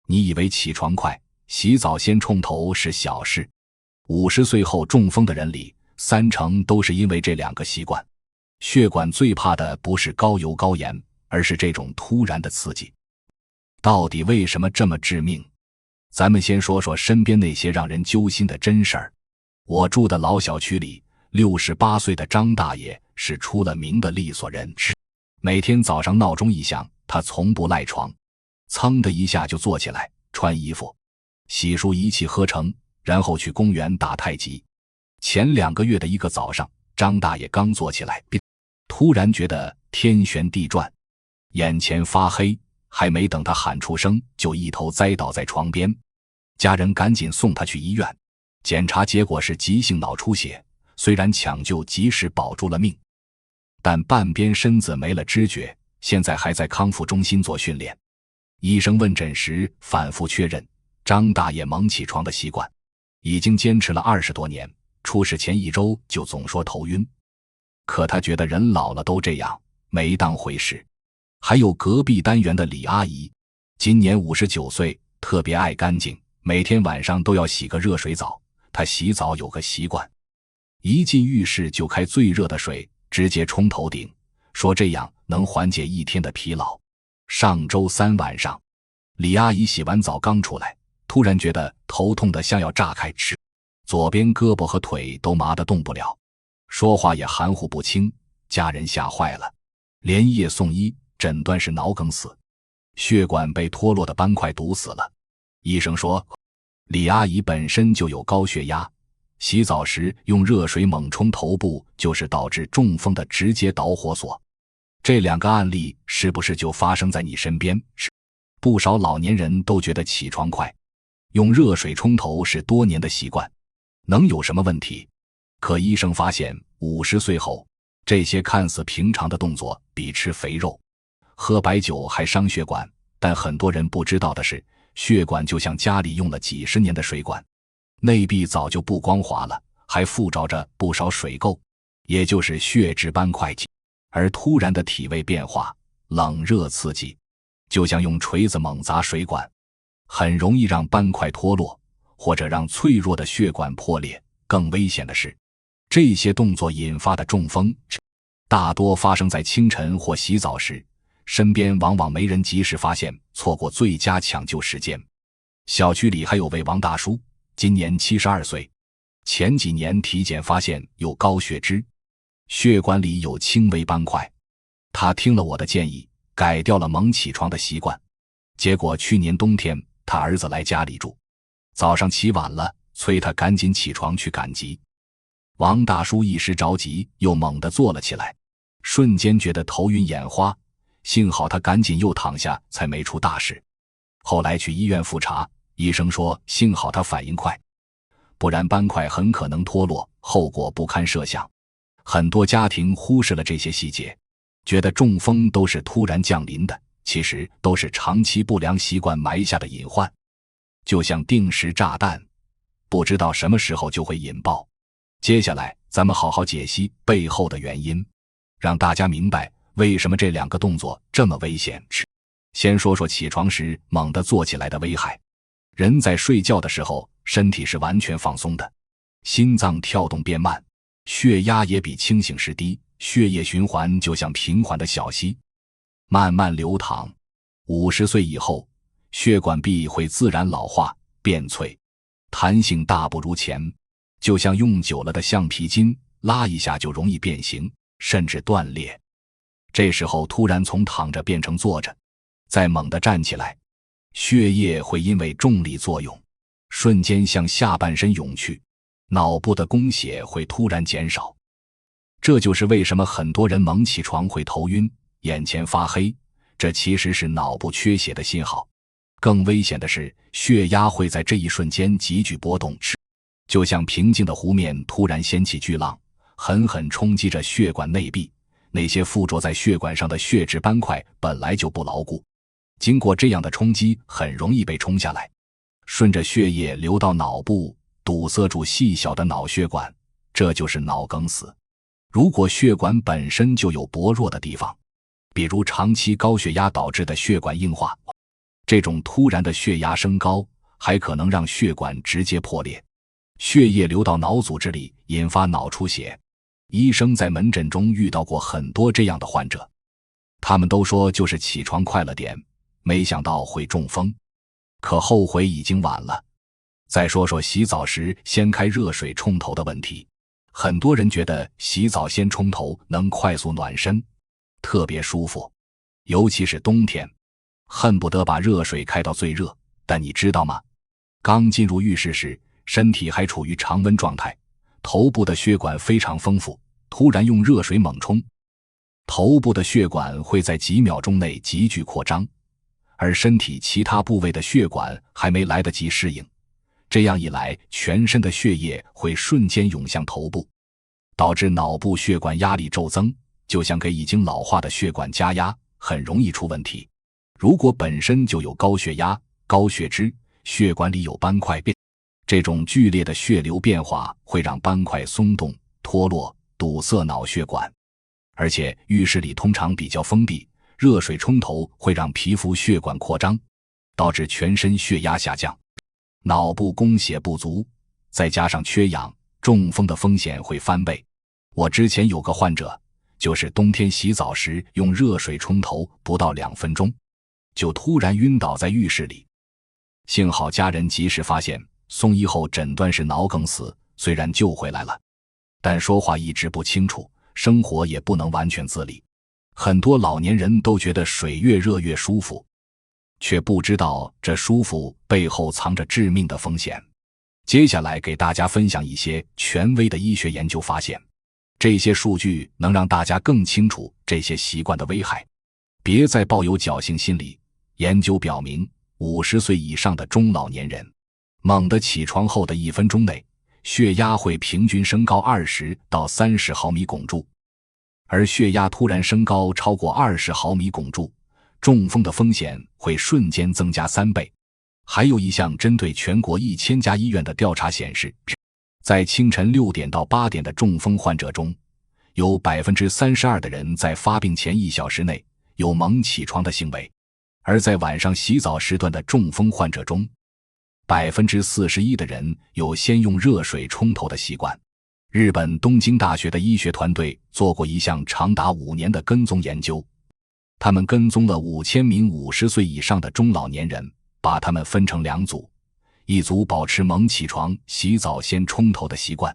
你以为起床快，洗澡先冲头是小事？50岁后中风的人里，30%都是因为这2个习惯。血管最怕的不是高油高盐，而是这种突然的刺激。到底为什么这么致命？咱们先说说身边那些让人揪心的真事儿。我住的老小区里，68岁的张大爷是出了名的利索人，每天早上闹钟一响，他从不赖床，噌的一下就坐起来，穿衣服，洗漱一气呵成，然后去公园打太极。前2个月的一个早上，张大爷刚坐起来，突然觉得天旋地转，眼前发黑，还没等他喊出声，就一头栽倒在床边。家人赶紧送他去医院，检查结果是急性脑出血，虽然抢救及时保住了命，但半边身子没了知觉，现在还在康复中心做训练。医生问诊时反复确认，张大爷猛起床的习惯已经坚持了20多年，出事前1周就总说头晕。可他觉得人老了都这样，没当回事。还有隔壁单元的李阿姨，今年59岁，特别爱干净，每天晚上都要洗个热水澡。她洗澡有个习惯，一进浴室就开最热的水，直接冲头顶，说这样能缓解一天的疲劳。上周3晚上，李阿姨洗完澡刚出来，突然觉得头痛得像要炸开，左边胳膊和腿都麻得动不了，说话也含糊不清，家人吓坏了，连夜送医，诊断是脑梗死，血管被脱落的斑块堵死了。医生说，李阿姨本身就有高血压，洗澡时用热水猛冲头部就是导致中风的直接导火索。这2个案例是不是就发生在你身边？不少老年人都觉得起床快，用热水冲头是多年的习惯，能有什么问题？可医生发现，50岁后，这些看似平常的动作比吃肥肉、喝白酒还伤血管。但很多人不知道的是，血管就像家里用了几十年的水管，内壁早就不光滑了，还附着着不少水垢，也就是血质斑块。而突然的体位变化、冷热刺激，就像用锤子猛砸水管，很容易让斑块脱落，或者让脆弱的血管破裂。更危险的是，这些动作引发的中风，大多发生在清晨或洗澡时，身边往往没人及时发现，错过最佳抢救时间。小区里还有位王大叔，今年72岁，前几年体检发现有高血脂，血管里有轻微斑块。他听了我的建议，改掉了猛起床的习惯。结果去年冬天，他儿子来家里住，早上起晚了，催他赶紧起床去赶集。王大叔一时着急，又猛地坐了起来，瞬间觉得头晕眼花，幸好他赶紧又躺下，才没出大事。后来去医院复查，医生说幸好他反应快，不然斑块很可能脱落，后果不堪设想。很多家庭忽视了这些细节，觉得中风都是突然降临的，其实都是长期不良习惯埋下的隐患。就像定时炸弹，不知道什么时候就会引爆。接下来咱们好好解析背后的原因，让大家明白为什么这2个动作这么危险。先说说起床时猛地坐起来的危害。人在睡觉的时候，身体是完全放松的，心脏跳动变慢，血压也比清醒时低，血液循环就像平缓的小溪，慢慢流淌。50岁以后，血管壁会自然老化变脆，弹性大不如前，就像用久了的橡皮筋，拉一下就容易变形，甚至断裂。这时候突然从躺着变成坐着，再猛地站起来，血液会因为重力作用，瞬间向下半身涌去，脑部的供血会突然减少。这就是为什么很多人猛起床会头晕、眼前发黑，这其实是脑部缺血的信号。更危险的是，血压会在这一瞬间急剧波动，就像平静的湖面突然掀起巨浪，狠狠冲击着血管内壁。那些附着在血管上的血质斑块本来就不牢固，经过这样的冲击，很容易被冲下来，顺着血液流到脑部，堵塞住细小的脑血管，这就是脑梗死。如果血管本身就有薄弱的地方，比如长期高血压导致的血管硬化，这种突然的血压升高还可能让血管直接破裂，血液流到脑组织里，引发脑出血。医生在门诊中遇到过很多这样的患者，他们都说就是起床快了点，没想到会中风，可后悔已经晚了。再说说洗澡时先开热水冲头的问题，很多人觉得洗澡先冲头能快速暖身，特别舒服，尤其是冬天，恨不得把热水开到最热。但你知道吗？刚进入浴室时，身体还处于常温状态，头部的血管非常丰富，突然用热水猛冲，头部的血管会在几秒钟内急剧扩张，而身体其他部位的血管还没来得及适应，这样一来，全身的血液会瞬间涌向头部，导致脑部血管压力骤增，就像给已经老化的血管加压，很容易出问题。如果本身就有高血压、高血脂，血管里有斑块变，这种剧烈的血流变化会让斑块松动、脱落，堵塞脑血管。而且浴室里通常比较封闭，热水冲头会让皮肤血管扩张，导致全身血压下降，脑部供血不足，再加上缺氧，中风的风险会翻倍。我之前有个患者，就是冬天洗澡时用热水冲头，不到2分钟就突然晕倒在浴室里，幸好家人及时发现，送医后诊断是脑梗死，虽然救回来了，但说话一直不清楚，生活也不能完全自理。很多老年人都觉得水越热越舒服，却不知道这舒服背后藏着致命的风险。接下来给大家分享一些权威的医学研究发现，这些数据能让大家更清楚这些习惯的危害。别再抱有侥幸心理。研究表明，50岁以上的中老年人猛地起床后的1分钟内，血压会平均升高20到30毫米汞柱，而血压突然升高超过20毫米汞柱，中风的风险会瞬间增加3倍。还有一项针对全国1000家医院的调查显示，在清晨6点到8点的中风患者中，有 32% 的人在发病前1小时内有猛起床的行为，而在晚上洗澡时段的中风患者中， 41% 的人有先用热水冲头的习惯。日本东京大学的医学团队做过一项长达5年的跟踪研究，他们跟踪了5000名50岁以上的中老年人，把他们分成2组，一组保持猛起床、洗澡先冲头的习惯，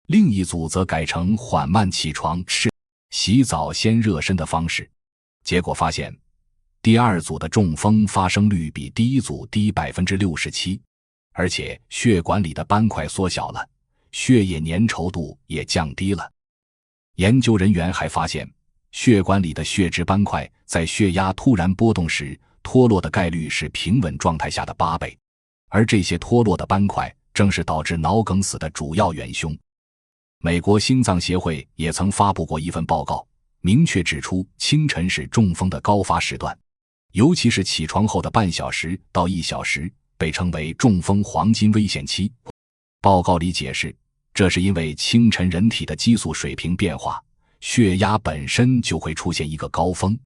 另一组则改成缓慢起床、洗澡先热身的方式。结果发现，第2组的中风发生率比第1组低 67%， 而且血管里的斑块缩小了，血液粘稠度也降低了。研究人员还发现，血管里的血质斑块在血压突然波动时脱落的概率是平稳状态下的8倍，而这些脱落的斑块正是导致脑梗死的主要元凶。美国心脏协会也曾发布过一份报告，明确指出清晨是中风的高发时段，尤其是起床后的半小时到1小时，被称为中风黄金危险期。报告里解释，这是因为清晨人体的激素水平变化，血压本身就会出现一个高峰，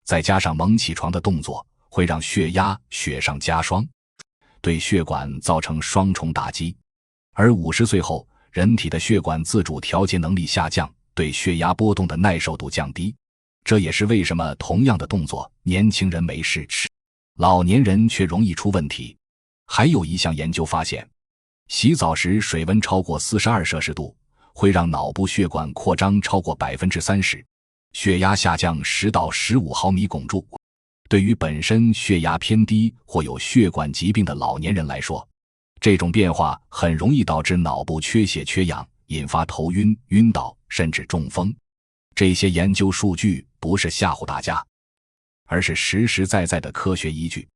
再加上猛起床的动作，会让血压雪上加霜，对血管造成双重打击。而50岁后，人体的血管自主调节能力下降，对血压波动的耐受度降低。这也是为什么同样的动作，年轻人没事吃，老年人却容易出问题。还有一项研究发现，洗澡时水温超过42摄氏度，会让脑部血管扩张超过 30%， 血压下降10到15毫米汞柱。对于本身血压偏低或有血管疾病的老年人来说，这种变化很容易导致脑部缺血缺氧，引发头晕、晕倒，甚至中风。这些研究数据不是吓唬大家，而是实实在在的科学依据，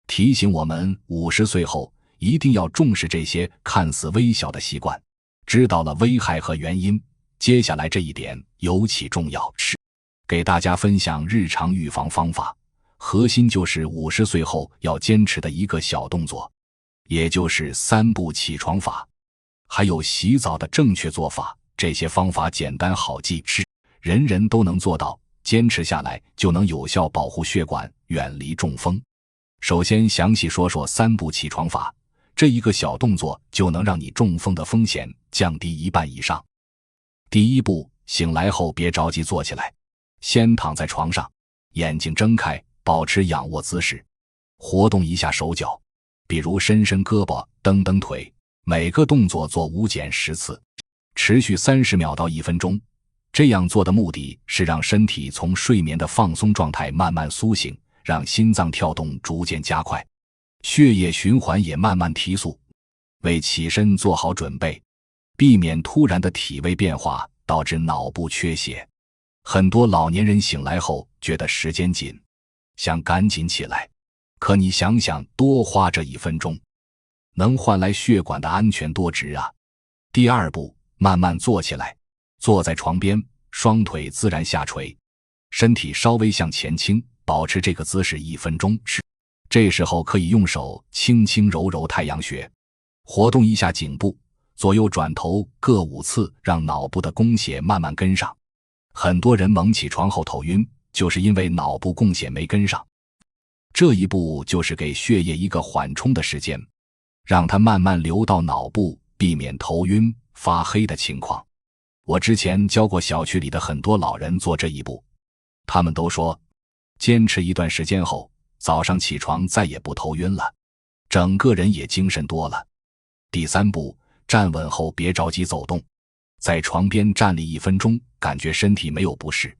提醒我们50岁后一定要重视这些看似微小的习惯。知道了危害和原因，接下来这一点尤其重要，是给大家分享日常预防方法，核心就是50岁后要坚持的一个小动作，也就是3步起床法，还有洗澡的正确做法。这些方法简单好记，人人都能做到，坚持下来就能有效保护血管，远离中风。首先详细说说3步起床法，这一个小动作就能让你中风的风险降低1半以上。第一步，醒来后别着急坐起来，先躺在床上，眼睛睁开，保持仰卧姿势，活动一下手脚，比如伸伸胳膊，蹬蹬腿，每个动作做5减10次，持续30秒到1分钟。这样做的目的是让身体从睡眠的放松状态慢慢苏醒，让心脏跳动逐渐加快，血液循环也慢慢提速，为起身做好准备，避免突然的体位变化导致脑部缺血。很多老年人醒来后觉得时间紧，想赶紧起来，可你想想，多花这1分钟，能换来血管的安全多值啊！第二步，慢慢坐起来，坐在床边，双腿自然下垂，身体稍微向前倾，保持这个姿势1分钟。这时候可以用手轻轻揉揉太阳穴，活动一下颈部，左右转头各5次，让脑部的供血慢慢跟上。很多人猛起床后头晕，就是因为脑部供血没跟上。这一步就是给血液一个缓冲的时间，让它慢慢流到脑部，避免头晕发黑的情况。我之前教过小区里的很多老人做这一步，他们都说坚持一段时间后，早上起床再也不头晕了，整个人也精神多了。第3步，站稳后别着急走动，在床边站立1分钟，感觉身体没有不适，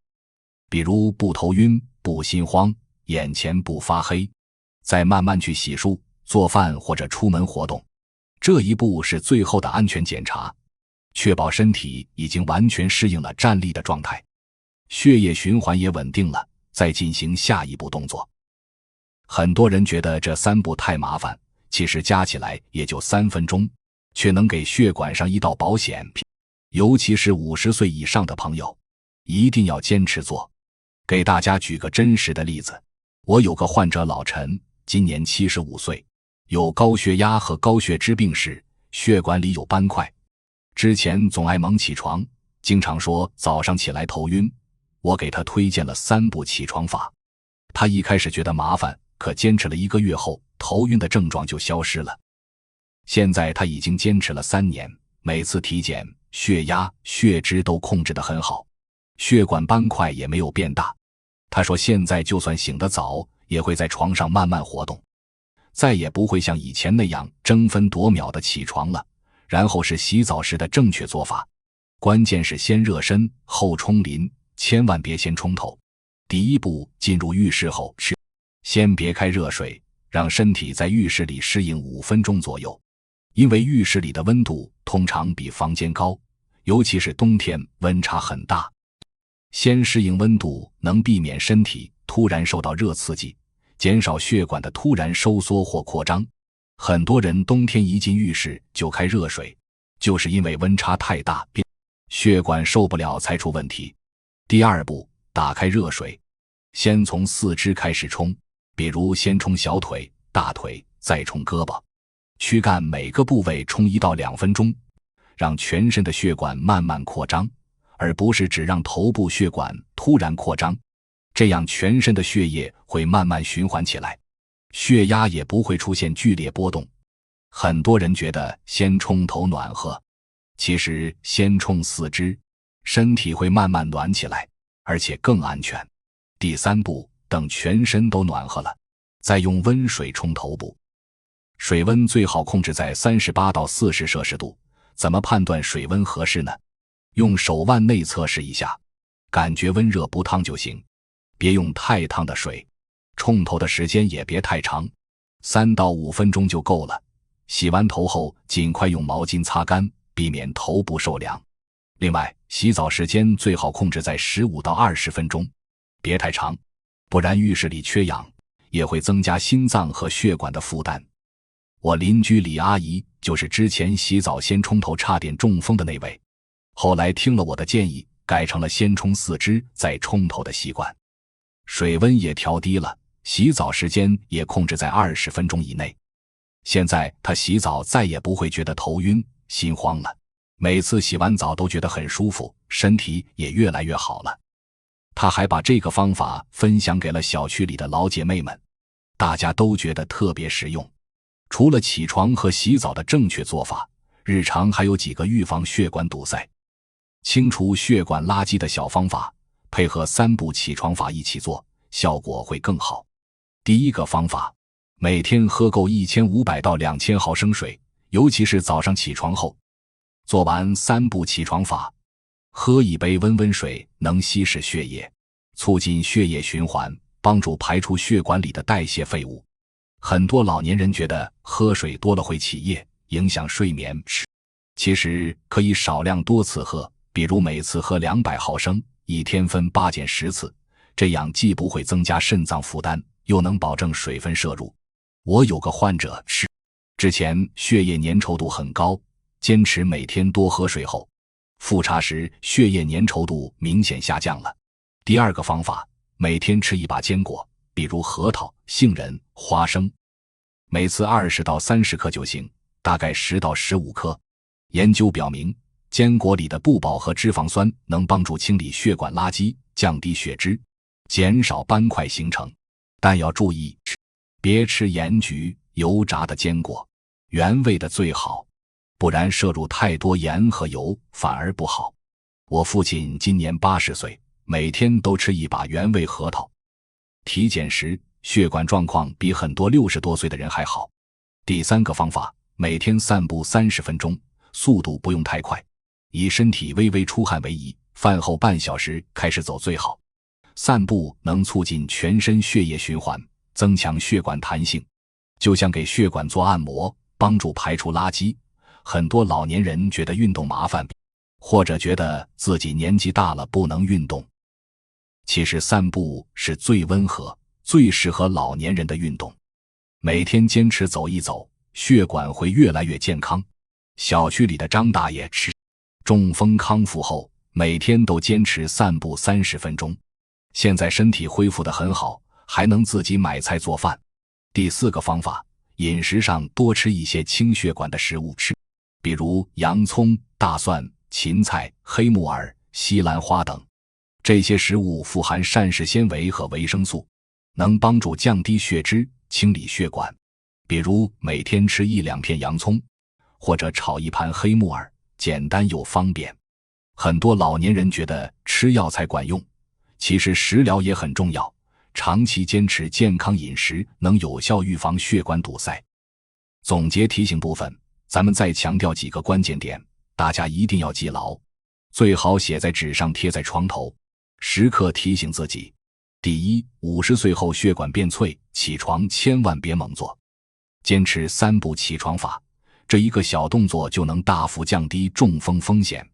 比如不头晕、不心慌、眼前不发黑，再慢慢去洗漱、做饭或者出门活动。这一步是最后的安全检查，确保身体已经完全适应了站立的状态，血液循环也稳定了，再进行下一步动作。很多人觉得这3步太麻烦，其实加起来也就3分钟，却能给血管上一道保险。尤其是50岁以上的朋友，一定要坚持做。给大家举个真实的例子，我有个患者老陈，今年75岁，有高血压和高血脂病史，血管里有斑块，之前总爱猛起床，经常说早上起来头晕，我给他推荐了3步起床法。他一开始觉得麻烦，可坚持了1个月后，头晕的症状就消失了。现在他已经坚持了3年，每次体检，血压、血脂都控制得很好，血管斑块也没有变大。他说现在就算醒得早，也会在床上慢慢活动，再也不会像以前那样争分夺秒地起床了。然后是洗澡时的正确做法，关键是先热身后冲淋，千万别先冲头。第一步，进入浴室后先别开热水，让身体在浴室里适应5分钟左右，因为浴室里的温度通常比房间高，尤其是冬天温差很大。先适应温度能避免身体突然受到热刺激，减少血管的突然收缩或扩张。很多人冬天一进浴室就开热水，就是因为温差太大，血管受不了才出问题。第二步，打开热水，先从4肢开始冲，比如先冲小腿、大腿，再冲胳膊、躯干，每个部位冲1到2分钟，让全身的血管慢慢扩张，而不是只让头部血管突然扩张，这样全身的血液会慢慢循环起来，血压也不会出现剧烈波动。很多人觉得先冲头暖和，其实先冲4肢，身体会慢慢暖起来，而且更安全。第3步，等全身都暖和了，再用温水冲头部，水温最好控制在38到40摄氏度。怎么判断水温合适呢？用手腕内测试一下，感觉温热不烫就行，别用太烫的水，冲头的时间也别太长，3到5分钟就够了。洗完头后尽快用毛巾擦干，避免头部受凉。另外，洗澡时间最好控制在15到20分钟，别太长，不然浴室里缺氧，也会增加心脏和血管的负担。我邻居李阿姨就是之前洗澡先冲头差点中风的那位，后来听了我的建议，改成了先冲4肢再冲头的习惯，水温也调低了，洗澡时间也控制在20分钟以内。现在他洗澡再也不会觉得头晕心慌了，每次洗完澡都觉得很舒服，身体也越来越好了。他还把这个方法分享给了小区里的老姐妹们，大家都觉得特别实用。除了起床和洗澡的正确做法，日常还有几个预防血管堵塞、清除血管垃圾的小方法，配合3步起床法一起做，效果会更好。第一个方法，每天喝够1500到2000毫升水，尤其是早上起床后。做完3步起床法，喝一杯温水，能稀释血液，促进血液循环，帮助排出血管里的代谢废物。很多老年人觉得喝水多了会起夜，影响睡眠，其实可以少量多次喝，比如每次喝200毫升，一天分8减10次，这样既不会增加肾脏负担，又能保证水分摄入。我有个患者之前血液粘稠度很高，坚持每天多喝水后，复查时血液粘稠度明显下降了。第二个方法，每天吃一把坚果，比如核桃、杏仁、花生，每次20到30克就行，大概10到15克。研究表明，坚果里的不饱和脂肪酸能帮助清理血管垃圾，降低血脂，减少斑块形成。但要注意，别吃盐焗、油炸的坚果，原味的最好，不然摄入太多盐和油反而不好。我父亲今年80岁，每天都吃一把原味核桃。体检时血管状况比很多60多岁的人还好。第三个方法，每天散步30分钟，速度不用太快，以身体微微出汗为宜，饭后半小时开始走最好。散步能促进全身血液循环，增强血管弹性，就像给血管做按摩，帮助排出垃圾。很多老年人觉得运动麻烦，或者觉得自己年纪大了不能运动。其实散步是最温和、最适合老年人的运动。每天坚持走一走，血管会越来越健康。小区里的张大爷中风康复后，每天都坚持散步30分钟，现在身体恢复得很好，还能自己买菜做饭。第四个方法，饮食上多吃一些清血管的食物，比如洋葱、大蒜、芹菜、黑木耳、西兰花等。这些食物富含膳食纤维和维生素，能帮助降低血脂，清理血管。比如每天吃1-2片洋葱，或者炒一盘黑木耳，简单又方便。很多老年人觉得吃药才管用，其实食疗也很重要。长期坚持健康饮食，能有效预防血管堵塞。总结提醒部分，咱们再强调几个关键点，大家一定要记牢，最好写在纸上，贴在床头，时刻提醒自己。第一，50岁后血管变脆，起床千万别猛做。坚持3步起床法，这一个小动作就能大幅降低中风风险。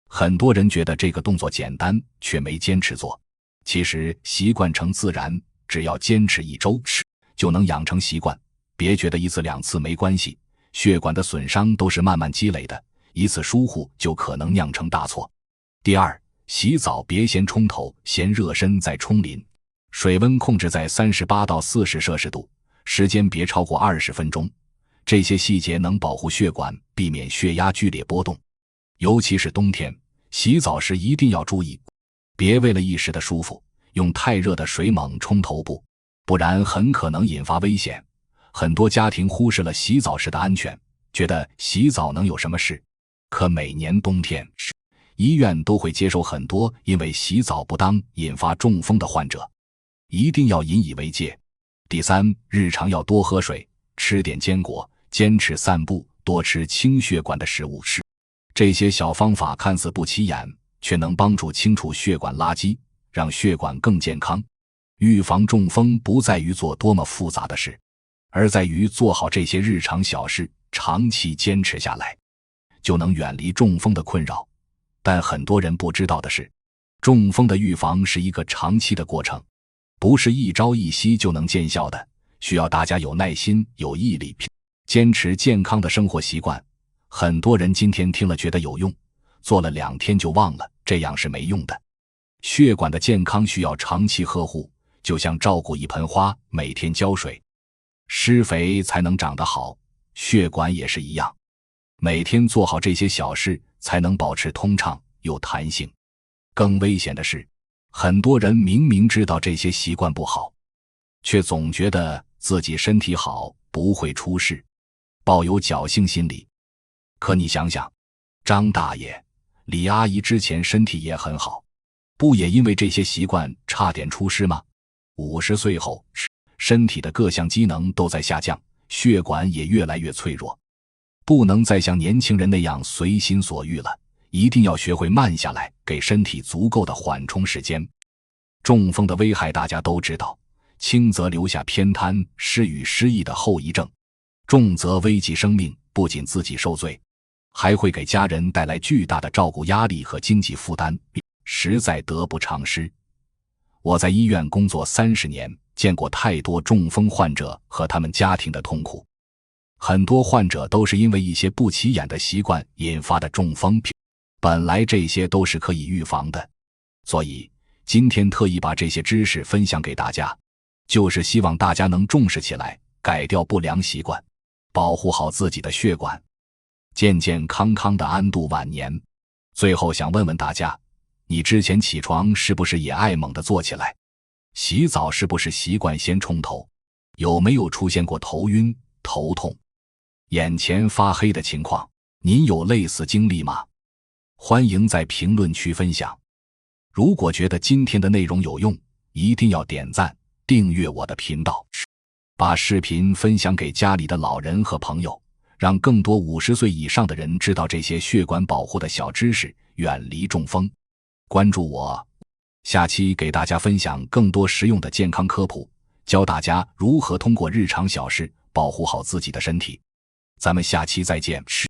很多人觉得这个动作简单，却没坚持做。其实习惯成自然，只要坚持1周，就能养成习惯。别觉得1次2次没关系，血管的损伤都是慢慢积累的，一次疏忽就可能酿成大错。第二，洗澡别先冲头，先热身再冲淋，水温控制在38到40摄氏度，时间别超过20分钟。这些细节能保护血管，避免血压剧烈波动。尤其是冬天，洗澡时一定要注意，别为了一时的舒服，用太热的水猛冲头部，不然很可能引发危险。很多家庭忽视了洗澡时的安全，觉得洗澡能有什么事。可每年冬天，医院都会接收很多因为洗澡不当引发中风的患者，一定要引以为戒。第三，日常要多喝水，吃点坚果，坚持散步，多吃清血管的食物。这些小方法看似不起眼，却能帮助清除血管垃圾，让血管更健康。预防中风不在于做多么复杂的事，而在于做好这些日常小事，长期坚持下来，就能远离中风的困扰。但很多人不知道的是，中风的预防是一个长期的过程，不是一朝一夕就能见效的，需要大家有耐心、有毅力，坚持健康的生活习惯。很多人今天听了觉得有用，做了2天就忘了，这样是没用的。血管的健康需要长期呵护，就像照顾一盆花，每天浇水、施肥才能长得好，血管也是一样。每天做好这些小事，才能保持通畅有弹性。更危险的是，很多人明明知道这些习惯不好，却总觉得自己身体好，不会出事，抱有侥幸心理。可你想想，张大爷、李阿姨之前身体也很好，不也因为这些习惯差点出事吗？50岁后，身体的各项机能都在下降，血管也越来越脆弱，不能再像年轻人那样随心所欲了，一定要学会慢下来，给身体足够的缓冲时间。中风的危害大家都知道，轻则留下偏瘫、失语、失忆的后遗症，重则危及生命，不仅自己受罪，还会给家人带来巨大的照顾压力和经济负担，实在得不偿失。我在医院工作30年，见过太多中风患者和他们家庭的痛苦。很多患者都是因为一些不起眼的习惯引发的中风，本来这些都是可以预防的。所以今天特意把这些知识分享给大家，就是希望大家能重视起来，改掉不良习惯，保护好自己的血管，健健康康的安度晚年。最后想问问大家，你之前起床是不是也爱猛地坐起来？洗澡是不是习惯先冲头？有没有出现过头晕、头痛、眼前发黑的情况？您有类似经历吗？欢迎在评论区分享。如果觉得今天的内容有用，一定要点赞、订阅我的频道，把视频分享给家里的老人和朋友，让更多50岁以上的人知道这些血管保护的小知识，远离中风。关注我，下期给大家分享更多实用的健康科普，教大家如何通过日常小事保护好自己的身体。咱们下期再见。